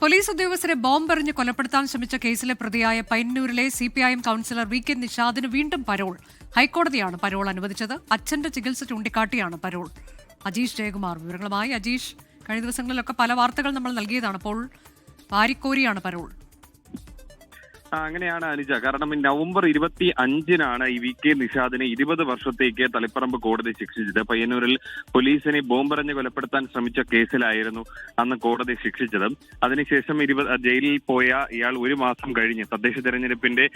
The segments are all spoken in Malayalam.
പോലീസ് ഉദ്യോഗസ്ഥരെ ബോംബെറിഞ്ഞ് കൊലപ്പെടുത്താൻ ശ്രമിച്ച കേസിലെ പ്രതിയായ പയ്യന്നൂരിലെ CPIM കൌൺസിലർ VK നിഷാദിന് വീണ്ടും പരോൾ. ഹൈക്കോടതിയാണ് പരോൾ അനുവദിച്ചത്. അച്ഛന്റെ ചികിത്സ ചൂണ്ടിക്കാട്ടിയാണ് പരോൾ. അജീഷ് ജയകുമാർ വിവരങ്ങളുമായി. അജീഷ്, കഴിഞ്ഞ ദിവസങ്ങളിലൊക്കെ പല വാർത്തകൾ നമ്മൾ നൽകിയതാണ്. അപ്പോൾ വാരിക്കോരിയാണ് പരോൾ. അങ്ങനെയാണ് അനുജ. കാരണം നവംബർ 25-നാണ് ഈ VK നിഷാദിനെ 20 വർഷത്തേക്ക് തളിപ്പറമ്പ് കോടതി ശിക്ഷിച്ചത്. പയ്യന്നൂരിൽ പോലീസിനെ ബോംബെറിഞ്ഞ് കൊലപ്പെടുത്താൻ ശ്രമിച്ച കേസിലായിരുന്നു അന്ന് കോടതി ശിക്ഷിച്ചത്. അതിനുശേഷം ജയിലിൽ പോയ ഇയാൾ 1 മാസം കഴിഞ്ഞ് തദ്ദേശ തെരഞ്ഞെടുപ്പിന്റെ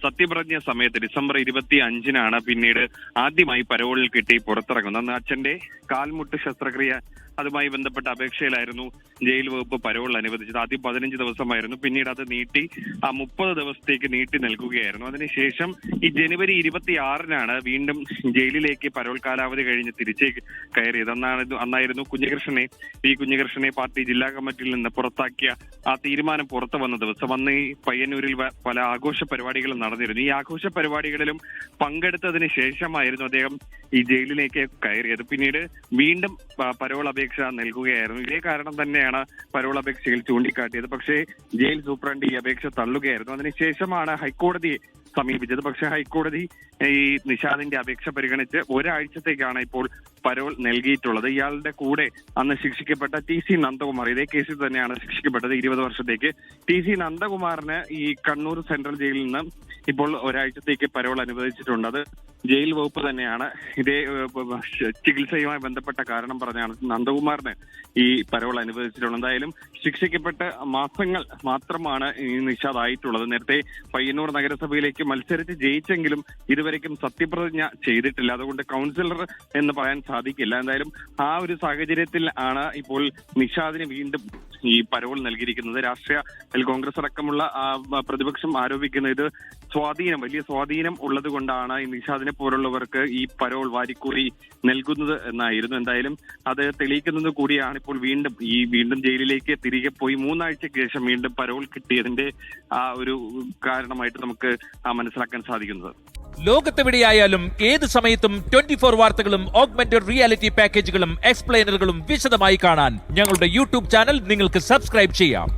സത്യപ്രതിജ്ഞ സമയത്ത് ഡിസംബർ 25-നാണ് പിന്നീട് ആദ്യമായി പരോളിൽ കിട്ടി പുറത്തിറങ്ങുന്നത്. അന്ന് അച്ഛന്റെ കാൽമുട്ട് ശസ്ത്രക്രിയ അതുമായി ബന്ധപ്പെട്ട അപേക്ഷയിലായിരുന്നു ജയിൽ വകുപ്പ് പരോൾ അനുവദിച്ചത്. ആദ്യം 15 ദിവസമായിരുന്നു, പിന്നീട് അത് നീട്ടി 30 ദിവസത്തേക്ക് നീട്ടി നൽകുകയായിരുന്നു. അതിനുശേഷം ഈ ജനുവരി 26-നാണ് വീണ്ടും ജയിലിലേക്ക് പരോൾ കാലാവധി കഴിഞ്ഞ് തിരിച്ചേക്ക് കയറിയത്. അന്നായിരുന്നു കുഞ്ഞികൃഷ്ണനെ പാർട്ടി ജില്ലാ കമ്മിറ്റിയിൽ നിന്ന് പുറത്താക്കിയ ആ തീരുമാനം പുറത്തു വന്ന ദിവസം. അന്ന് ഈ പയ്യന്നൂരിൽ പല ആഘോഷ പരിപാടികളും നടന്നിരുന്നു. ഈ ആഘോഷ പരിപാടികളിലും പങ്കെടുത്തതിന് ശേഷമായിരുന്നു അദ്ദേഹം ഈ ജയിലിലേക്ക് കയറിയത്. പിന്നീട് വീണ്ടും പരോൾ അപേക്ഷ നൽകുകയായിരുന്നു. ഇതേ കാരണം തന്നെയാണ് പരോൾ അപേക്ഷയിൽ ചൂണ്ടിക്കാട്ടിയത്. പക്ഷേ ജയിൽ സൂപ്രണ്ട് ഈ അപേക്ഷ തള്ളുകയായിരുന്നു. അതിനുശേഷമാണ് ഹൈക്കോടതിയെ സമീപിച്ചത്. പക്ഷേ ഹൈക്കോടതി ഈ നിഷാദിന്റെ അപേക്ഷ പരിഗണിച്ച് ഒരാഴ്ചത്തേക്കാണ് ഇപ്പോൾ പരോൾ നൽകിയിട്ടുള്ളത്. ഇയാളുടെ കൂടെ അന്ന് ശിക്ഷിക്കപ്പെട്ട TC നന്ദകുമാർ, ഇതേ കേസിൽ തന്നെയാണ് ശിക്ഷിക്കപ്പെട്ടത് 20 വർഷത്തേക്ക്. TC നന്ദകുമാറിന് ഈ കണ്ണൂർ സെൻട്രൽ ജയിലിൽ നിന്ന് ഇപ്പോൾ ഒരാഴ്ചത്തേക്ക് പരോൾ അനുവദിച്ചിട്ടുണ്ട്. അത് ജയിൽ വകുപ്പ് തന്നെയാണ്. ഇതേ ചികിത്സയുമായി ബന്ധപ്പെട്ട കാരണം പറഞ്ഞാണ് നന്ദകുമാറിന് ഈ പരോൾ അനുവദിച്ചിട്ടുള്ളത്. എന്തായാലും ശിക്ഷിക്കപ്പെട്ട മാസങ്ങൾ മാത്രമാണ് ഈ നിഷാദ് ആയിട്ടുള്ളത്. നേരത്തെ പയ്യന്നൂർ നഗരസഭയിലേക്ക് മത്സരിച്ച് ജയിച്ചെങ്കിലും ഇതുവരെയ്ക്കും സത്യപ്രതിജ്ഞ ചെയ്തിട്ടില്ല. അതുകൊണ്ട് കൗൺസിലർ എന്ന് പറയാൻ സാധിക്കില്ല. എന്തായാലും ആ ഒരു സാഹചര്യത്തിൽ ആണ് ഇപ്പോൾ നിഷാദിന് വീണ്ടും ഈ പരോൾ നൽകിയിരിക്കുന്നത്. കോൺഗ്രസ് അടക്കമുള്ള പ്രതിപക്ഷം ആരോപിക്കുന്നത് ഇത് വലിയ സ്വാധീനം ഉള്ളത് കൊണ്ടാണ് ഈ നിഷാദിനെ പോലുള്ളവർക്ക് ഈ പരോൾ വാരിക്കൂറി നൽകുന്നത് എന്നായിരുന്നു. എന്തായാലും അത് തെളിയിക്കുന്നത് കൂടിയാണ് ഇപ്പോൾ വീണ്ടും ജയിലിലേക്ക് തിരികെ പോയി 3 ആഴ്ചയ്ക്ക് ശേഷം വീണ്ടും പരോൾ കിട്ടിയതിന്റെ ആ ഒരു കാരണമായിട്ട് നമുക്ക് മനസ്സിലാക്കാൻ സാധിക്കുന്നത്. ലോകത്തെവിടെയായാലും ഏത് സമയത്തും 24 വാർത്തകളും ഓഗ്മെന്റഡ് റിയാലിറ്റി പാക്കേജുകളും എക്സ്പ്ലെയിനറുകളും വിശദമായി കാണാൻ ഞങ്ങളുടെ YouTube ചാനൽ നിങ്ങൾക്ക് സബ്സ്ക്രൈബ് ചെയ്യാം.